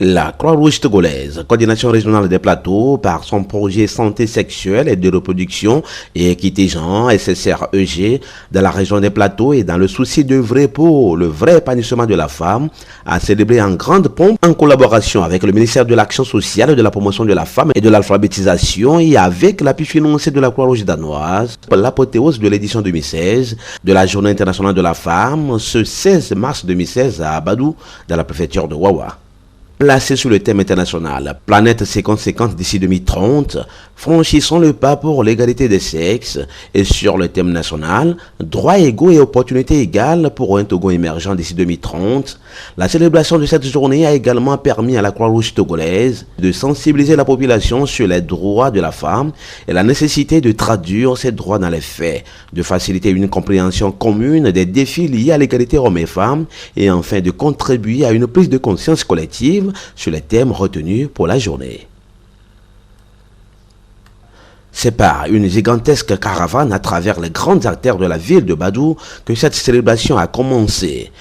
La Croix-Rouge togolaise, coordination régionale des plateaux, par son projet santé sexuelle et de reproduction et équité genre, SSR-EG, de la région des plateaux et dans le souci d'œuvrer pour le vrai épanouissement de la femme, a célébré en grande pompe en collaboration avec le ministère de l'Action sociale, de la promotion de la femme et de l'alphabétisation et avec l'appui financier de la Croix-Rouge danoise, l'apothéose de l'édition 2016 de la Journée internationale de la femme, ce 16 mars 2016 à Badou, dans la préfecture de Wawa. Placé sur le thème international, planète 50-50 d'ici 2030, franchissons le pas pour l'égalité des sexes, et sur le thème national, droits égaux et opportunités égales pour un Togo émergent d'ici 2030, la célébration de cette journée a également permis à la Croix-Rouge togolaise de sensibiliser la population sur les droits de la femme et la nécessité de traduire ces droits dans les faits, de faciliter une compréhension commune des défis liés à l'égalité hommes et femmes, et enfin de contribuer à une prise de conscience collective sur les thèmes retenus pour la journée. C'est par une gigantesque caravane à travers les grandes artères de la ville de Badou que cette célébration a commencé.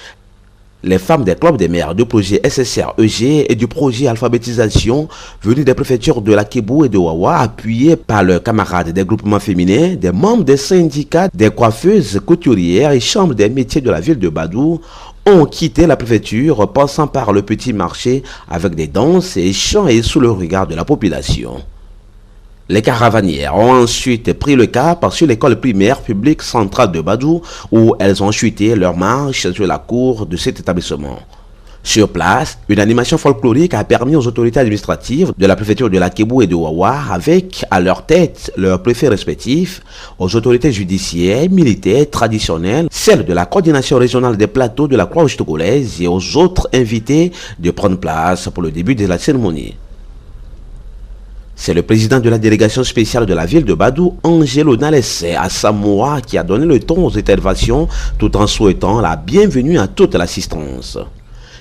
Les femmes des clubs des maires du projet SSR-EG et du projet alphabétisation venus des préfectures de l'Akébou et de Wawa, appuyés par leurs camarades des groupements féminins, des membres des syndicats, des coiffeuses, couturières et chambres des métiers de la ville de Badou, ont quitté la préfecture, passant par le petit marché avec des danses et chants et sous le regard de la population. Les caravanières ont ensuite pris le cap sur l'école primaire publique centrale de Badou, où elles ont chuté leur marche sur la cour de cet établissement. Sur place, une animation folklorique a permis aux autorités administratives de la préfecture de l'Akébou et de Wawa, avec à leur tête leurs préfets respectifs, aux autorités judiciaires, militaires, traditionnelles, celles de la coordination régionale des plateaux de la Croix-Rouge togolaise et aux autres invités de prendre place pour le début de la cérémonie. C'est le président de la délégation spéciale de la ville de Badou, Angelo Nalessé, à Samoa, qui a donné le ton aux interventions tout en souhaitant la bienvenue à toute l'assistance.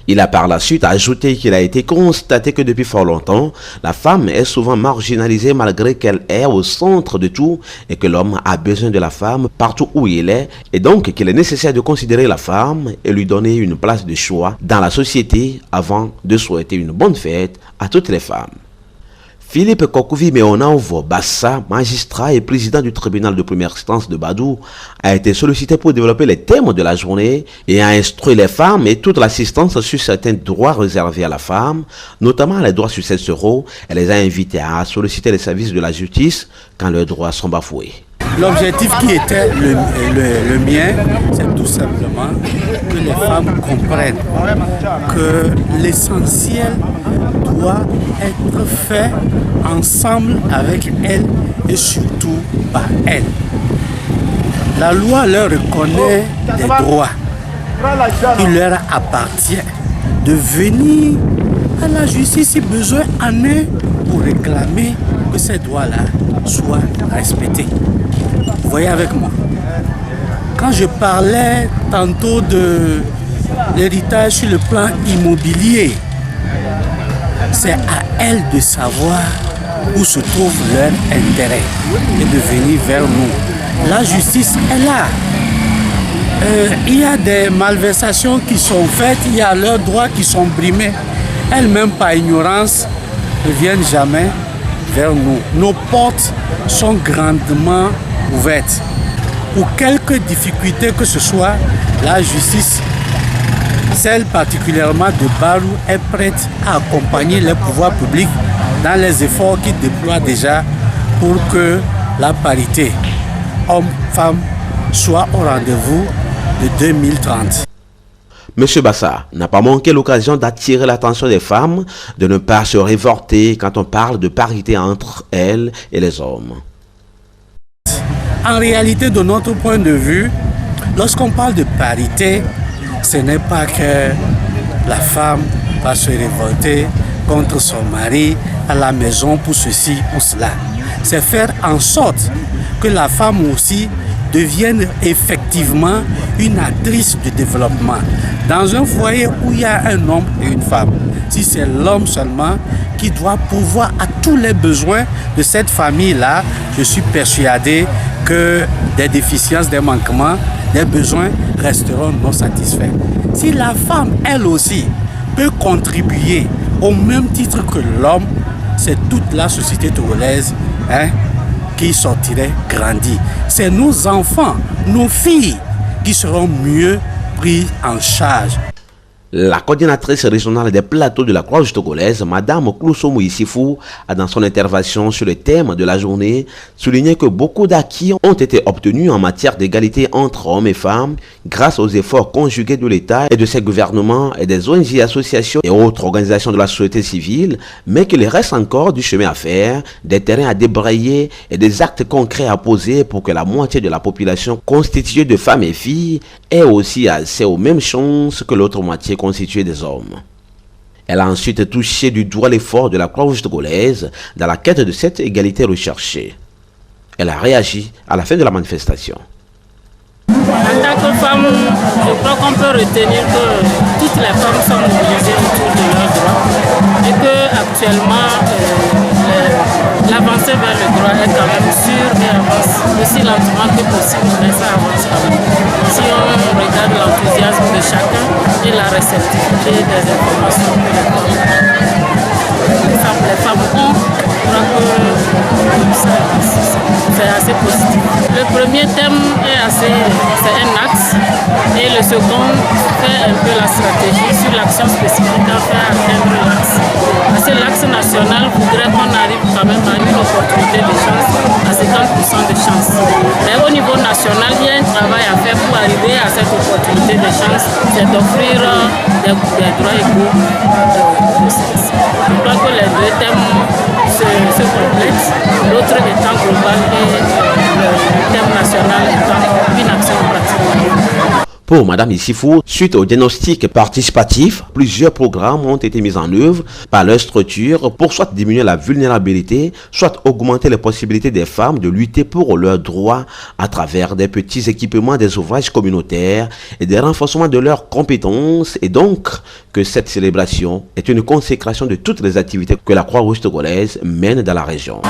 Il a par la suite ajouté qu'il a été constaté que depuis fort longtemps, la femme est souvent marginalisée malgré qu'elle est au centre de tout et que l'homme a besoin de la femme partout où il est et donc qu'il est nécessaire de considérer la femme et lui donner une place de choix dans la société avant de souhaiter une bonne fête à toutes les femmes. Philippe Kokouvi Meonaovo Bassa, magistrat et président du tribunal de première instance de Badou, a été sollicité pour développer les thèmes de la journée et a instruit les femmes et toute l'assistance sur certains droits réservés à la femme, notamment les droits successoraux, et les a invités à solliciter les services de la justice quand leurs droits sont bafoués. L'objectif qui était le mien, c'est tout simplement que les femmes comprennent que l'essentiel doit être fait ensemble avec elles et surtout par elles. La loi leur reconnaît des droits. Il leur appartient de venir à la justice si besoin en est pour réclamer que ces droits-là soient respectés. Vous voyez avec moi. Quand je parlais tantôt de l'héritage sur le plan immobilier, c'est à elles de savoir où se trouve leur intérêt et de venir vers nous. La justice est là. Il y a des malversations qui sont faites, il y a leurs droits qui sont brimés. Elles-mêmes, par ignorance, ne viennent jamais vers nous. Nos portes sont grandement ouvertes. Pour quelques difficultés que ce soit, la justice, celle particulièrement de Barou, est prête à accompagner les pouvoirs publics dans les efforts qu'ils déploient déjà pour que la parité homme-femme soit au rendez-vous de 2030. Monsieur Bassa n'a pas manqué l'occasion d'attirer l'attention des femmes, de ne pas se révolter quand on parle de parité entre elles et les hommes. En réalité, de notre point de vue, lorsqu'on parle de parité, ce n'est pas que la femme va se révolter contre son mari à la maison pour ceci ou cela. C'est faire en sorte que la femme aussi devienne effectivement une actrice de développement. Dans un foyer où il y a un homme et une femme, si c'est l'homme seulement qui doit pourvoir à tous les besoins de cette famille-là, je suis persuadé que des déficiences, des manquements, des besoins resteront non satisfaits. Si la femme, elle aussi, peut contribuer au même titre que l'homme, c'est toute la société togolaise qui sortirait grandie. C'est nos enfants, nos filles qui seront mieux pris en charge. La coordinatrice régionale des plateaux de la Croix-Rouge togolaise, Madame Klouso Moïsifou, a dans son intervention sur le thème de la journée souligné que beaucoup d'acquis ont été obtenus en matière d'égalité entre hommes et femmes grâce aux efforts conjugués de l'État et de ses gouvernements et des ONG, associations et autres organisations de la société civile, mais qu'il reste encore du chemin à faire, des terrains à débrayer et des actes concrets à poser pour que la moitié de la population constituée de femmes et filles ait aussi accès aux mêmes chances que l'autre moitié constituée des hommes. Elle a ensuite touché du doigt l'effort de la Croix-Rouge togolaise dans la quête de cette égalité recherchée. Elle a réagi à la fin de la manifestation. En tant que femme, je crois qu'on peut retenir que toutes les femmes sont mobilisées autour de leurs droits et qu'actuellement, l'avancée vers le droit est quand même sûre et avance aussi lentement que possible, mais ça avance quand même. Si on regarde l'enthousiasme de chacun et la réceptivité des informations que les femmes ont, je crois que c'est assez positif. Le premier thème c'est un axe et le second fait un peu la stratégie sur l'action spécifique à faire atteindre l'axe. Parce que l'axe national voudrait qu'on arrive quand même à une opportunité de chance, à 50% de chance. Mais au niveau national, il y a un travail à faire pour arriver à cette opportunité de chance, c'est d'offrir des droits égaux de sexe. Je crois que les deux thèmes se complètent, l'autre étant global et le thème national étant une action pratique. Pour Mme Issifou, suite au diagnostic participatif, plusieurs programmes ont été mis en œuvre par leur structure pour soit diminuer la vulnérabilité, soit augmenter les possibilités des femmes de lutter pour leurs droits à travers des petits équipements, des ouvrages communautaires et des renforcements de leurs compétences, et donc que cette célébration est une consécration de toutes les activités que la Croix-Rouge togolaise mène dans la région.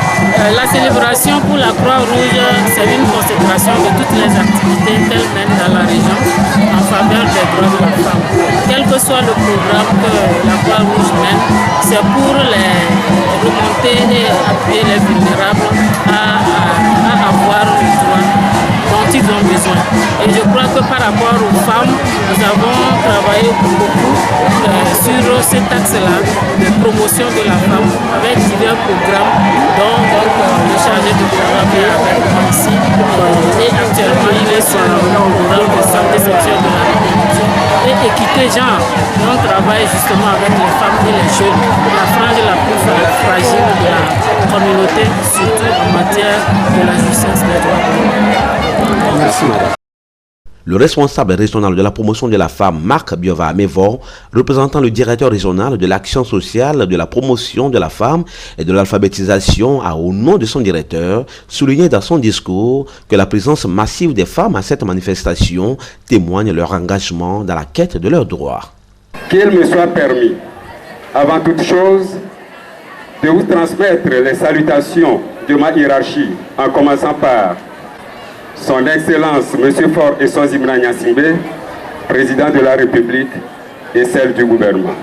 La célébration pour la Croix-Rouge, c'est une consécration de toutes les activités qu'elle mène dans la région en faveur des droits de la femme. Quel que soit le programme que la Croix-Rouge mène, c'est pour les remonter et appuyer les vulnérables à avoir le droit dont ils ont besoin. Et je crois que par rapport aux femmes, nous avons travaillé beaucoup sur cet axe-là de promotion de la femme avec divers programmes dont le chargé de programme est avec moi ici. Et actuellement, il est sur le programme de santé sexuelle de la reproduction et équité genre. On travaille justement avec les femmes et les jeunes, la frange la plus fragile de la communauté, surtout en matière de la justice des droits de l'homme. Merci, madame. Le responsable régional de la promotion de la femme, Marc Biova Mévor, représentant le directeur régional de l'action sociale, de la promotion de la femme et de l'alphabétisation, a, au nom de son directeur, souligné dans son discours que la présence massive des femmes à cette manifestation témoigne leur engagement dans la quête de leurs droits. Qu'il me soit permis, avant toute chose, de vous transmettre les salutations de ma hiérarchie, en commençant par Son Excellence M. Faure Essonzimna Nyasingbe, président de la République et celle du gouvernement.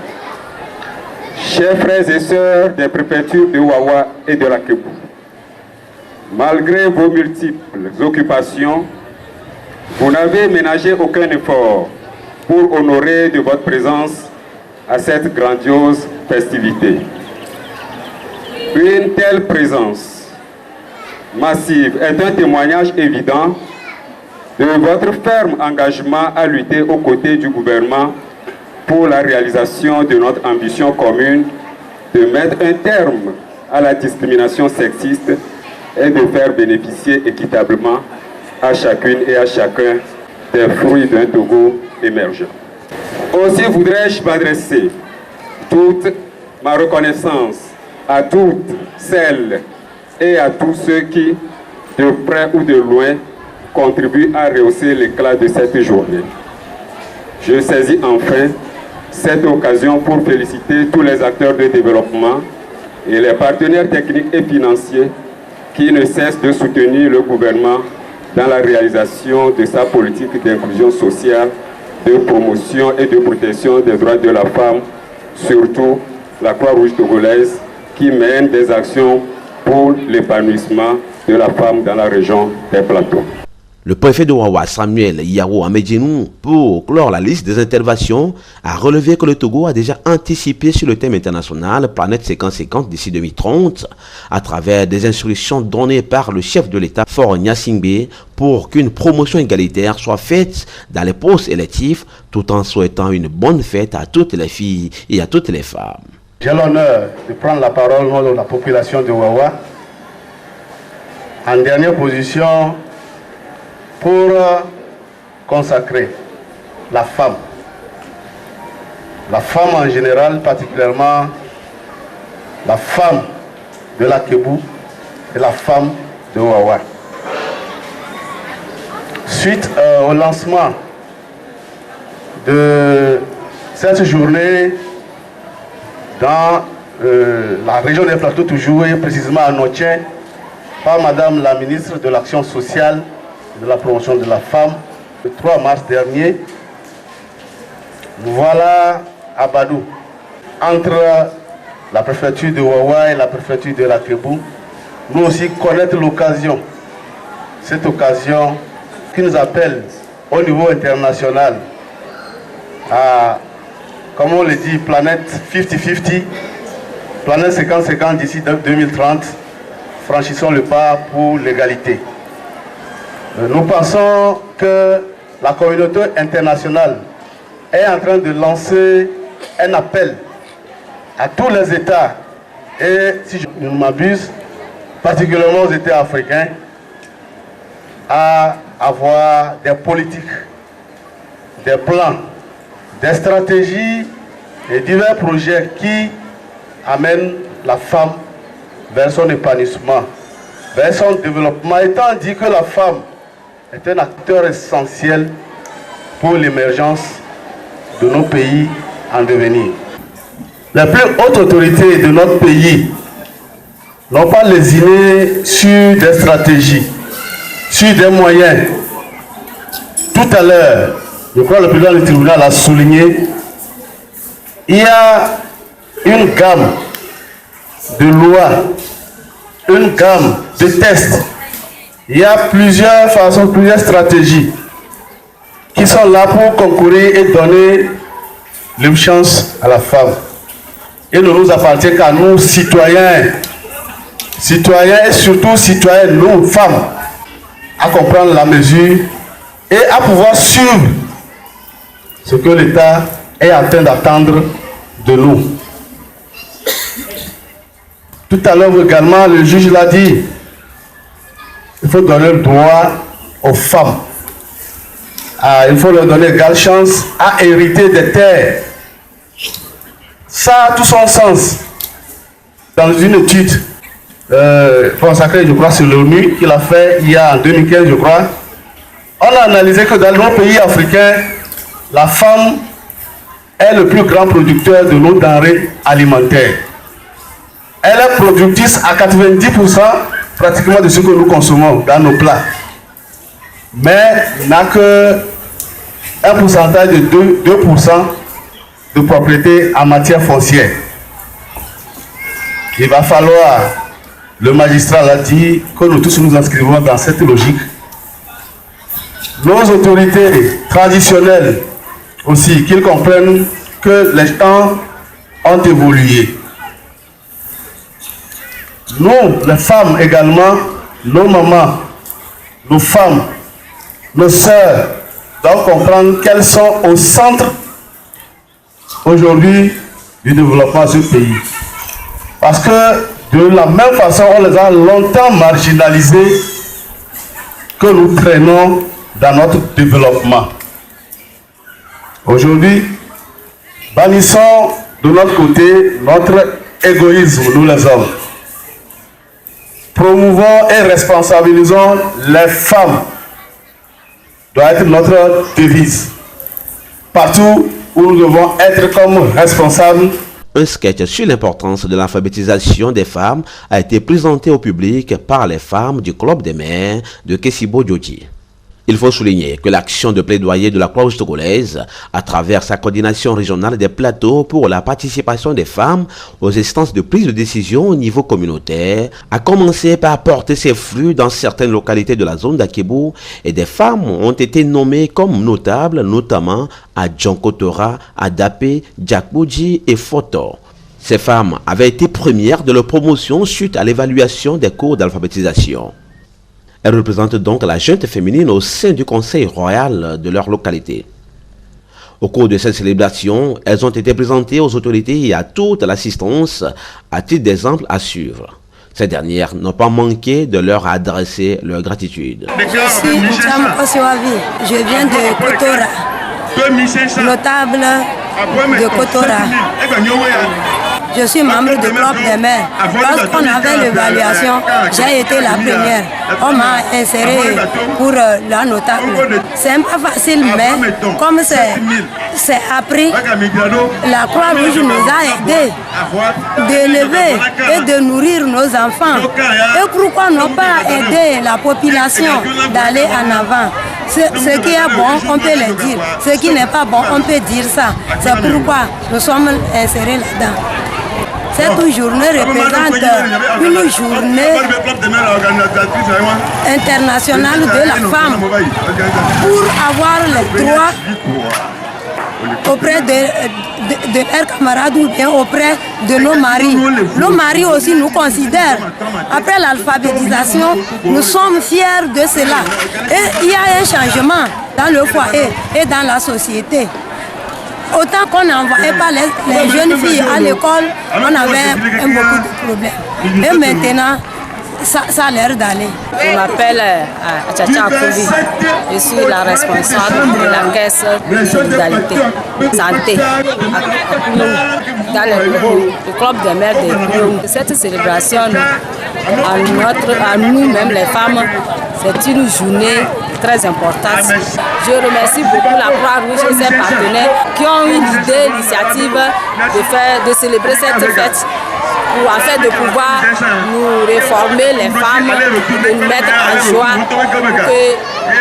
Chers frères et sœurs des préfectures de Wawa et de la Kébou, malgré vos multiples occupations, vous n'avez ménagé aucun effort pour honorer de votre présence à cette grandiose festivité. Une telle présence massive est un témoignage évident de votre ferme engagement à lutter aux côtés du gouvernement pour la réalisation de notre ambition commune de mettre un terme à la discrimination sexiste et de faire bénéficier équitablement à chacune et à chacun des fruits d'un Togo émergent. Aussi voudrais-je m'adresser toute ma reconnaissance à toutes celles et à tous ceux qui, de près ou de loin, contribuent à rehausser l'éclat de cette journée. Je saisis enfin cette occasion pour féliciter tous les acteurs de développement et les partenaires techniques et financiers qui ne cessent de soutenir le gouvernement dans la réalisation de sa politique d'inclusion sociale, de promotion et de protection des droits de la femme, surtout la Croix-Rouge togolaise qui mène des actions pour l'épanouissement de la femme dans la région des Plateaux. Le préfet de Wawa, Samuel Yaro Amedjinou, pour clore la liste des interventions, a relevé que le Togo a déjà anticipé sur le thème international Planète 50-50 d'ici 2030 à travers des instructions données par le chef de l'État, Faure Gnassingbé, pour qu'une promotion égalitaire soit faite dans les postes électifs tout en souhaitant une bonne fête à toutes les filles et à toutes les femmes. J'ai l'honneur de prendre la parole au nom de la population de Wawa. En dernière position, pour consacrer la femme en général, particulièrement la femme de la Kébou et la femme de Wawa. Suite au lancement de cette journée dans la région des Plateaux, toujours et précisément à Notien, par Madame la ministre de l'Action sociale et de la promotion de la femme, le 3 mars dernier. Nous voilà à Badou, entre la préfecture de Wawa et la préfecture de la Kébou. Nous aussi connaître l'occasion, cette occasion qui nous appelle au niveau international à, comme on le dit, planète 50-50, planète 50-50 d'ici 2030, franchissons le pas pour l'égalité. Nous pensons que la communauté internationale est en train de lancer un appel à tous les États, et si je ne m'abuse, particulièrement aux États africains, à avoir des politiques, des plans, des stratégies et divers projets qui amènent la femme vers son épanouissement, vers son développement, étant dit que la femme est un acteur essentiel pour l'émergence de nos pays en devenir. Les plus hautes autorités de notre pays n'ont pas lésiné sur des stratégies, sur des moyens. Tout à l'heure, je crois que le président du tribunal a souligné, il y a une gamme de lois, une gamme de tests. Il y a plusieurs façons, plusieurs stratégies qui sont là pour concourir et donner une chance à la femme. Il ne nous appartient qu'à nous, citoyens et surtout citoyennes, nous, femmes, à comprendre la mesure et à pouvoir suivre ce que l'État est en train d'attendre de nous. Tout à l'heure également, le juge l'a dit, il faut donner le droit aux femmes. Il faut leur donner égale chance à hériter des terres. Ça a tout son sens. Dans une étude consacrée, je crois, sur l'ONU, qu'il a fait il y a en 2015, je crois, on a analysé que dans nos pays africains, la femme est le plus grand producteur de nos denrées alimentaires. Elle est productrice à 90% pratiquement de ce que nous consommons dans nos plats. Mais n'a que un pourcentage de 2% de propriété en matière foncière. Il va falloir, le magistrat l'a dit, que nous tous nous inscrivons dans cette logique. Nos autorités traditionnelles aussi, qu'ils comprennent que les temps ont évolué. Nous, les femmes également, nos mamans, nos femmes, nos sœurs, doivent comprendre qu'elles sont au centre aujourd'hui du développement de ce pays. Parce que de la même façon, on les a longtemps marginalisées que nous traînons dans notre développement. Aujourd'hui, bannissons de notre côté notre égoïsme, nous les hommes. Promouvons et responsabilisons les femmes. Doit être notre devise. Partout où nous devons être comme responsables. Un sketch sur l'importance de l'alphabétisation des femmes a été présenté au public par les femmes du Club des mères de Kessibo Djodji. Il faut souligner que l'action de plaidoyer de la Croix-Rouge togolaise, à travers sa coordination régionale des plateaux pour la participation des femmes aux instances de prise de décision au niveau communautaire, a commencé par porter ses fruits dans certaines localités de la zone d'Akebou et des femmes ont été nommées comme notables, notamment à Djankotora, à Dapé, Djakboudji et Foto. Ces femmes avaient été premières de leur promotion suite à l'évaluation des cours d'alphabétisation. Elles représentent donc la junte féminine au sein du conseil royal de leur localité. Au cours de cette célébration, elles ont été présentées aux autorités et à toute l'assistance à titre d'exemple à suivre. Ces dernières n'ont pas manqué de leur adresser leur gratitude. Je suis Moucham Oswavi, je viens de Kotora, notable de Kotora. Je suis membre du club des mères. Lorsqu'on avait l'évaluation, j'ai été la première. On m'a inséré pour la notable. C'est pas facile, mais comme c'est appris, la Croix-Rouge nous a aidés d'élever et de nourrir nos enfants. Et pourquoi ne pas aider la population d'aller en avant? Ce qui est bon, on peut le dire. Ce qui n'est pas bon, on peut dire ça. C'est pourquoi nous sommes insérés là-dedans. Cette journée représente une journée internationale de la femme pour avoir les droits auprès de leurs camarades ou bien auprès de nos maris. Nos maris aussi nous considèrent. Après l'alphabétisation, nous sommes fiers de cela. Et il y a un changement dans le foyer et dans la société. Autant qu'on n'envoyait pas les jeunes filles à l'école, on avait beaucoup de problèmes. Et maintenant, ça a l'air d'aller. Je m'appelle Achacha Akovi. Je suis la responsable de la caisse de solidarité santé dans le club des mères de Kourou. Cette célébration, à nous-mêmes les femmes, c'est une journée très importante. Je remercie beaucoup la Croix-Rouge et ses partenaires qui ont eu l'idée, l'initiative de célébrer cette fête afin de pouvoir nous réformer les femmes, de nous mettre en joie pour que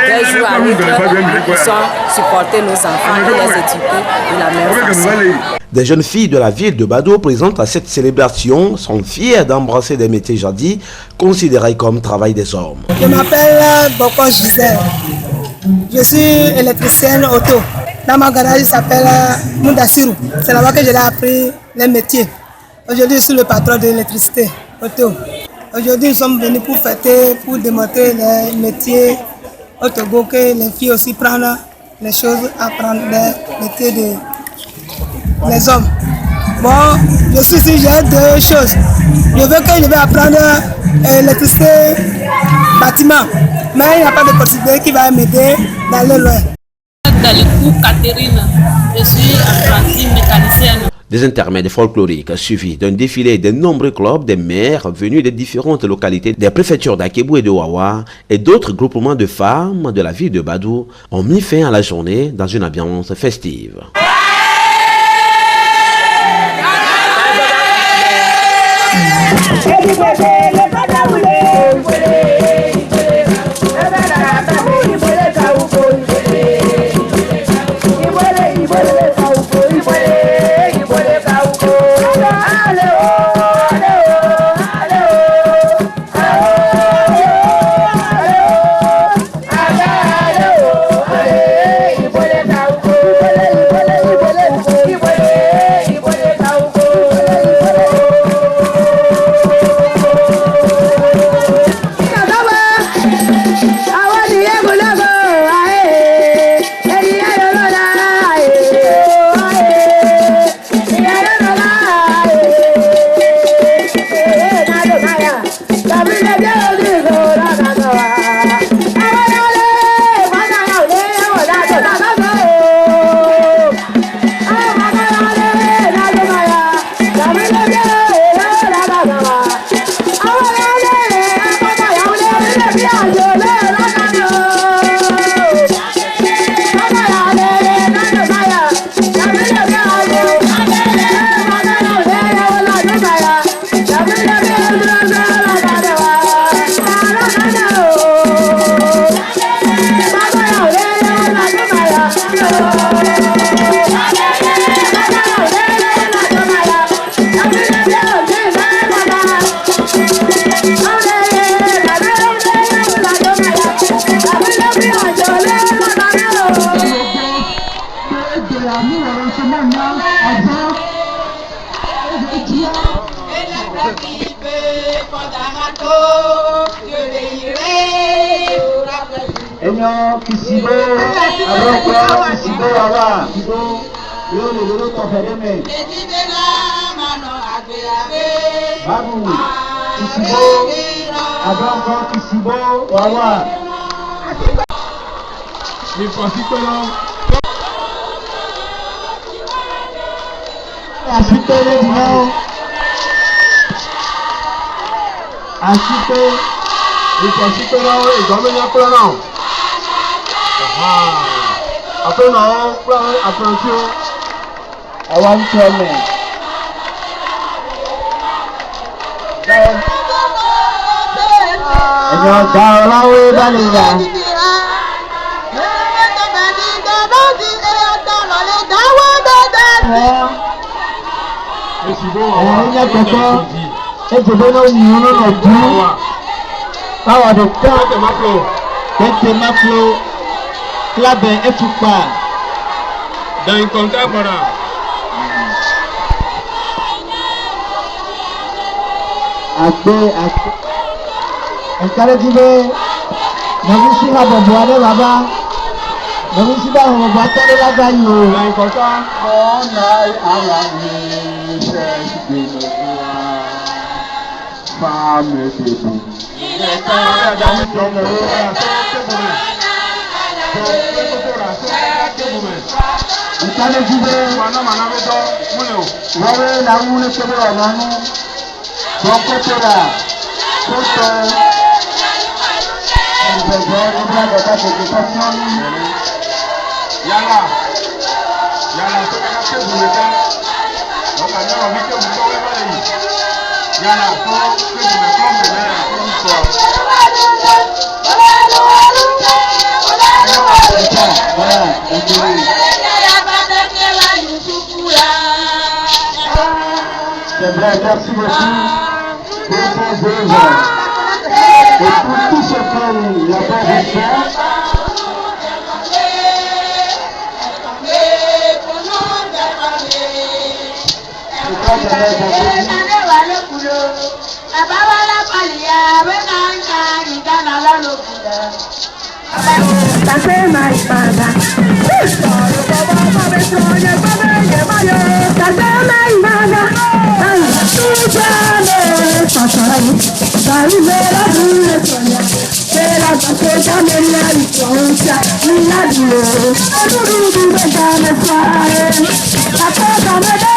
d'un jour à l'autre, nous puissions supporter nos enfants et les éduquer de la même façon. Des jeunes filles de la ville de Bado présentes à cette célébration sont fières d'embrasser des métiers jadis considérés comme travail des hommes. Je m'appelle Boko Gisèle. Je suis électricienne auto. Dans mon garage, il s'appelle Moundassirou. C'est là-bas que j'ai appris les métiers. Aujourd'hui, je suis le patron de l'électricité auto. Aujourd'hui, nous sommes venus pour fêter, pour démontrer les métiers au Togo, que les filles aussi prennent les choses, apprendre les métiers des hommes. Bon, je suis ici, j'ai deux choses. Je vais apprendre l'électricité, bâtiment, mais il n'y a pas de possibilité qui va m'aider d'aller loin. Catherine, je suis apprentie mécanicienne. Des intermèdes folkloriques suivis d'un défilé de nombreux clubs des mères venus des différentes localités des préfectures d'Akebou et de Wawa et d'autres groupements de femmes de la ville de Badou ont mis fin à la journée dans une ambiance festive. Enyo kisibo, aboko kisibo awa, kibo, yo le lolo konfereme. Babu, kisibo, aboko kisibo awa. Mi pasito no. Asite le dino. Asite, mi pasito no, ìgbàmí ní apẹ́lẹ́ náà. Après non, attention. I want to me. And you're down away, Vanilla. It's a better union of two. How are the top of my flow? Get the maclo. Club Efupa dans une contemporain. Encouragez-le. Nous ici à Boboade là-bas. Nous ici dans le boîte de la gagne. Dans une contemporain. On a à la vie, c'est de nos femmes et bébés. Il est temps d'aller C'est vrai, merci beaucoup pour vos œuvres et pour tout ce que la paix vous fait. La